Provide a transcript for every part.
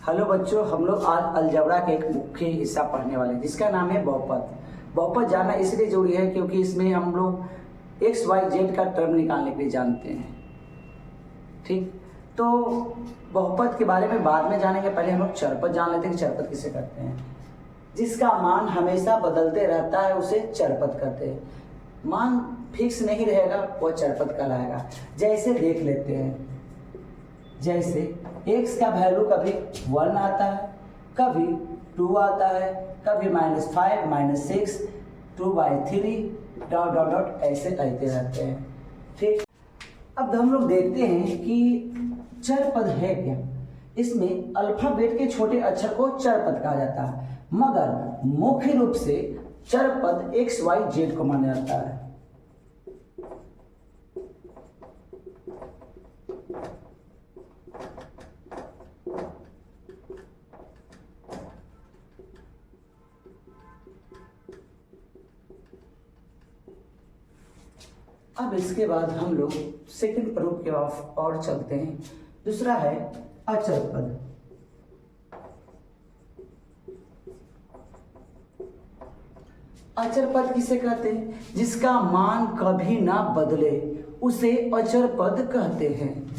Hello बच्चों, हम लोग आज अलजबरा के एक मुख्य हिस्सा पढ़ने वाले हैं जिसका नाम है बहुपद। बहुपद जानना इसलिए जरूरी है क्योंकि इसमें हम लोग एक्स वाई जेड का टर्म निकालने के लिए जानते हैं। ठीक, तो बहुपद के बारे में बाद में जानेंगे। पहले हम लोग चरपद जान लेते हैं कि चरपद किसे कहते हैं। जिसका मान हमेशा बदलते रहता है उसे चरपद कहते हैं। मान फिक्स नहीं रहेगा वह चरपद कहलाएगा। जैसे देख लेते हैं, जैसे x का वैल्यू कभी 1 आता है, कभी 2 आता है, कभी -5, -6, 2/3 डॉट डॉट डॉट ऐसे कहते रहते हैं। ठीक, अब हम लोग देखते हैं कि चरपद है क्या। इसमें अल्फाबेट के छोटे अक्षर को चरपद कहा जाता है, मगर मुख्य रूप से चरपद एक्स वाई जेड को माना जाता है। अब इसके बाद हम लोग सेकंड प्रूफ के और चलते हैं। दूसरा है अचरपद। अचरपद किसे कहते हैं? जिसका मान कभी ना बदले उसे अचरपद कहते हैं।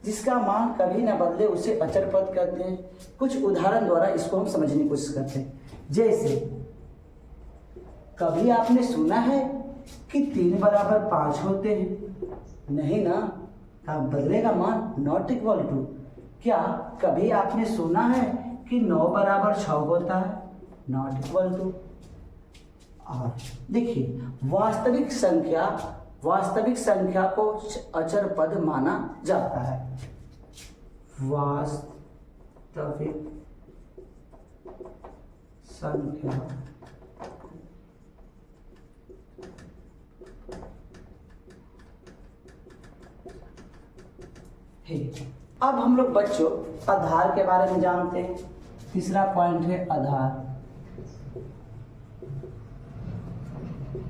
जिसका मान कभी ना बदले उसे अचरपद कहते हैं। कुछ उदाहरण द्वारा इसको हम समझने की कोशिश करते हैं। जैसे कभी आपने सुना है कि 3 बराबर 5 होते हैं? नहीं ना, अब बदलेगा मान नॉट इक्वल टू। क्या कभी आपने सुना है कि 9 बराबर 6 होता है? Not equal to. और देखिए, वास्तविक संख्या को अचरपद माना जाता है। वास्तविक संख्या है। अब हम लोग बच्चों आधार के बारे में जानते हैं। तीसरा पॉइंट है आधार,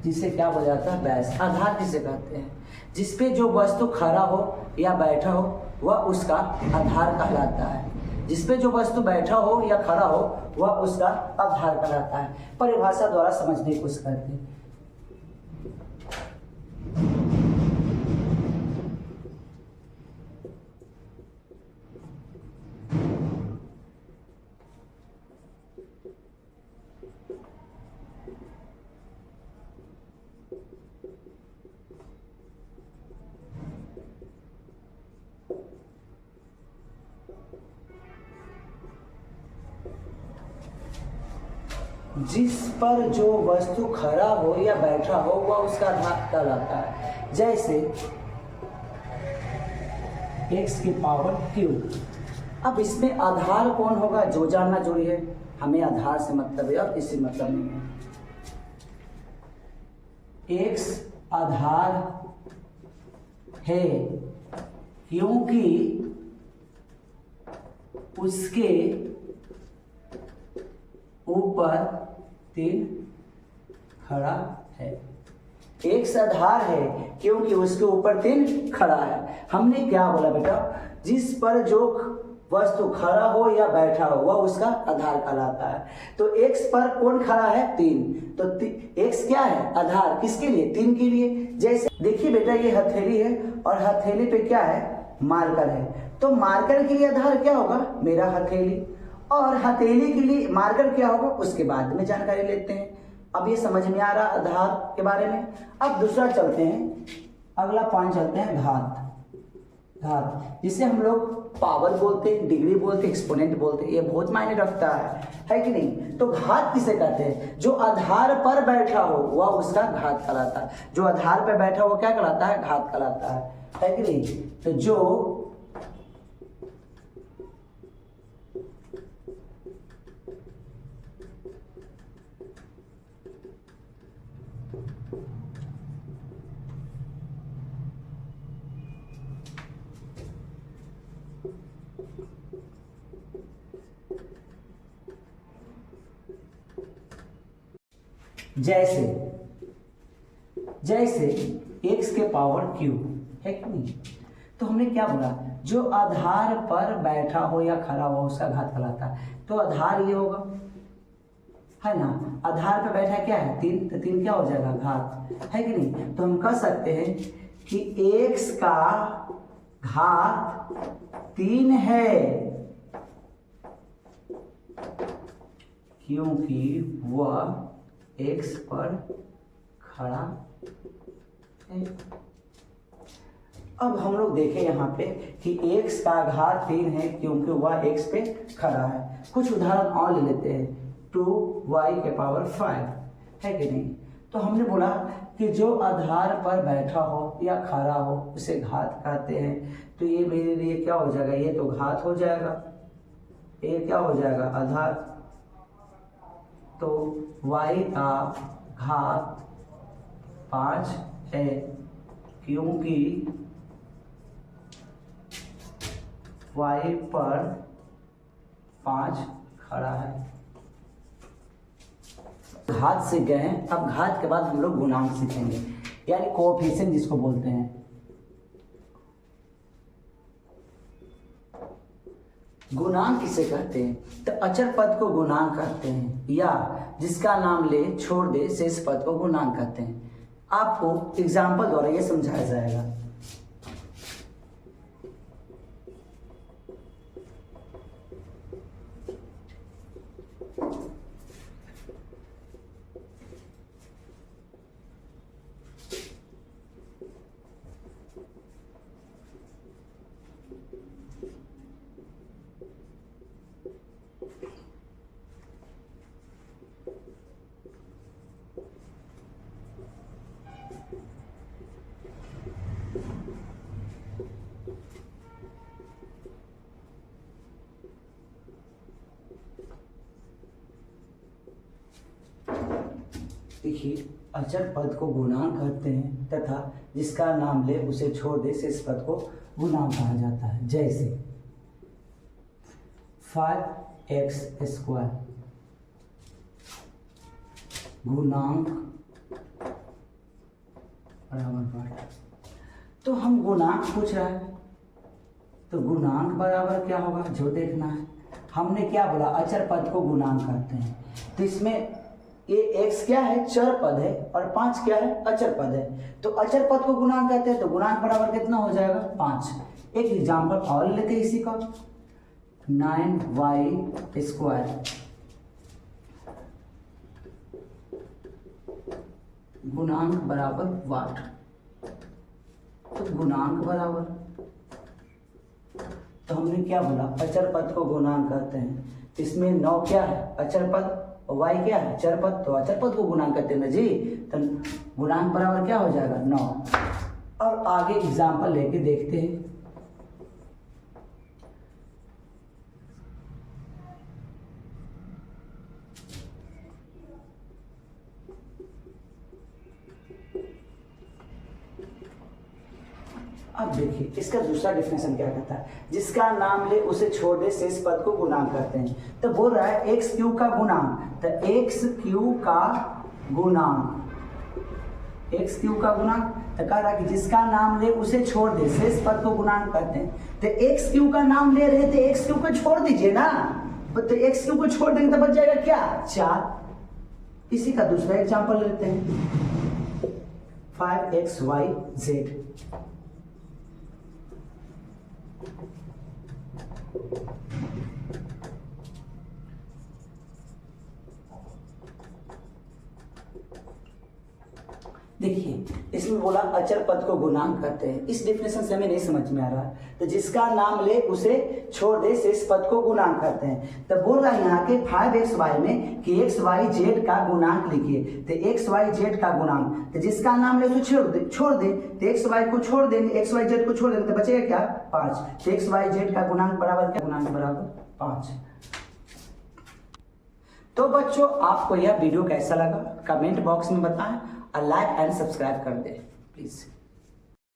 जिसे क्या बोला जाता है? बैस। आधार किसे कहते हैं? जिसपे जो वस्तु खड़ा हो या बैठा हो वह उसका आधार कहलाता है। जिसपे जो वस्तु बैठा हो या खड़ा हो वह उसका आधार कहलाता है। परिभाषा द्वारा समझने की कोशिश करते हैं। जिस पर जो वस्तु खड़ा हो या बैठा हो वह उसका आधार कहलाता है। जैसे x की पावर q। अब इसमें आधार कौन होगा जो जानना जरूरी है। हमें आधार से मतलब है और किसी मतलब नहीं है। x आधार है क्योंकि उसके ऊपर 3 खड़ा है। x आधार है क्योंकि उसके ऊपर 3 खड़ा है। हमने क्या बोला बेटा? जिस पर जो वस्तु खड़ा हो या बैठा हो वह उसका आधार कहलाता है। तो x पर कौन खड़ा है? 3। तो x क्या है? आधार। किसके लिए? 3 के लिए। जैसे देखिए बेटा, ये हथेली है और हथेली पे क्या है? मार्कर है। तो मार्कर के लिए आधार क्या होगा? मेरा हथेली। और हथेली के लिए मार्कर क्या होगा उसके बाद में जानकारी लेते हैं। अब ये समझ में आ रहा आधार के बारे में। अब दूसरा चलते हैं, अगला पॉइंट चलते हैं घात। घात जिसे हम लोग पावर बोलते हैं, डिग्री बोलते हैं, एक्सपोनेंट बोलते हैं। ये बहुत मायने रखता है कि नहीं? तो घात किसे कहते हैं? जो आधार पर बैठा हो वह उसका घात कहलाता है। जो आधार पर बैठा हो क्या कहलाता है? घात कहलाता है कि नहीं? तो जो जैसे जैसे x के पावर q है कि नहीं। तो हमने क्या बोला, जो आधार पर बैठा हो या खड़ा हो उसका घात कहलाता है। तो आधार ये होगा, है ना, आधार पर बैठा क्या है 3, तो 3 क्या हो जाएगा घात, है कि नहीं। तो हम कह सकते हैं कि x का घात 3 है, क्योंकि वह x पर खड़ा है। अब हम लोग देखें यहाँ पे कि x का घात 3 है क्योंकि वह x पे खड़ा है। कुछ उदाहरण और ले लेते हैं। 2y के पावर 5 है कि नहीं। तो हमने बोला कि जो आधार पर बैठा हो या खड़ा हो उसे घात कहते हैं। तो ये मेरे लिए क्या हो जाएगा, ये तो घात हो जाएगा, ये क्या हो जाएगा आधार। तो y का घात 5 है क्योंकि y पर 5 खड़ा है। घात सीख गए हैं, अब घात के बाद हम लोग गुणांक सीखेंगे, यानी कोएफिशिएंट जिसको बोलते हैं। गुणांक किसे कहते हैं, तो अचर पद को गुणांक कहते हैं, या जिसका नाम ले छोड़ दे शेष पद को गुणांक कहते हैं। आपको एग्जाम्पल द्वारा यह समझाया जाएगा। देखिए, अचर पद को गुणांक कहते हैं तथा जिसका नाम ले उसे छोड़ दे शेष पद को गुणांक कहा जाता है। जैसे 5x² गुणांक बराबर 8। तो हम गुणांक पूछ रहा है, तो गुणांक बराबर क्या होगा जो देखना है। हमने क्या बोला, अचर पद को गुणांक कहते हैं। तो इसमें ये x क्या है, चर पद है, और 5 क्या है, अचर पद है। तो अचर पद को गुणांक कहते हैं, तो गुणांक बराबर कितना हो जाएगा 5। एक एग्जांपल और लेते हैं इसी का, 9y² गुणांक बराबर 8। तो गुणांक बराबर, तो हमने क्या बोला, अचर पद को गुणांक कहते हैं। इसमें 9 क्या है, अचर पद, y क्या है, चर पद, तो अचर पद को गुणांक कहते हैं ना जी। तो गुणांक बराबर क्या हो जाएगा 9। और आगे एग्जाम्पल लेके देखते हैं। अब देखिए इसका दूसरा डिफिनेशन क्या कहता है, जिसका नाम ले उसे छोड़ दे शेष पद को गुणांक कहते हैं। तो बोल रहा है एक्स क्यू का गुणांक, तो एक्स क्यू का गुणांक, एक्स क्यू का गुणांक, तो कह रहा है कि जिसका नाम ले उसे छोड़ दे शेष पद को गुणांक कहते हैं। तो एक्स क्यू का नाम ले रहे थे, एक्स क्यू को छोड़ दीजिए ना, तो एक्स क्यू को छोड़ देंगे तो बच जाएगा क्या 4। इसी का दूसरा एग्जाम्पल लेते हैं, 5xyz। देखिए इसमें बोला अचर पद को गुणांक कहते हैं। इस डिफिनेशन से हमें नहीं समझ में आ रहा, तो जिसका नाम ले उसे छोड़ दे शेष पद को गुणांक कहते हैं। तो बोल रहा है यहाँ के 5xy में कि xyz का गुणांक लिखिए। तो xyz का गुणांक, तो जिसका नाम ले उसे छोड़ दे, तो xy को छोड़ देंगे, xyz को छोड़ देंगे तो बचेगा क्या 5। तो xyz का गुणांक बराबर क्या, गुणांक बराबर 5। तो बच्चों आपको यह वीडियो कैसा लगा कमेंट बॉक्स में बताएं और लाइक एंड सब्सक्राइब कर दें प्लीज।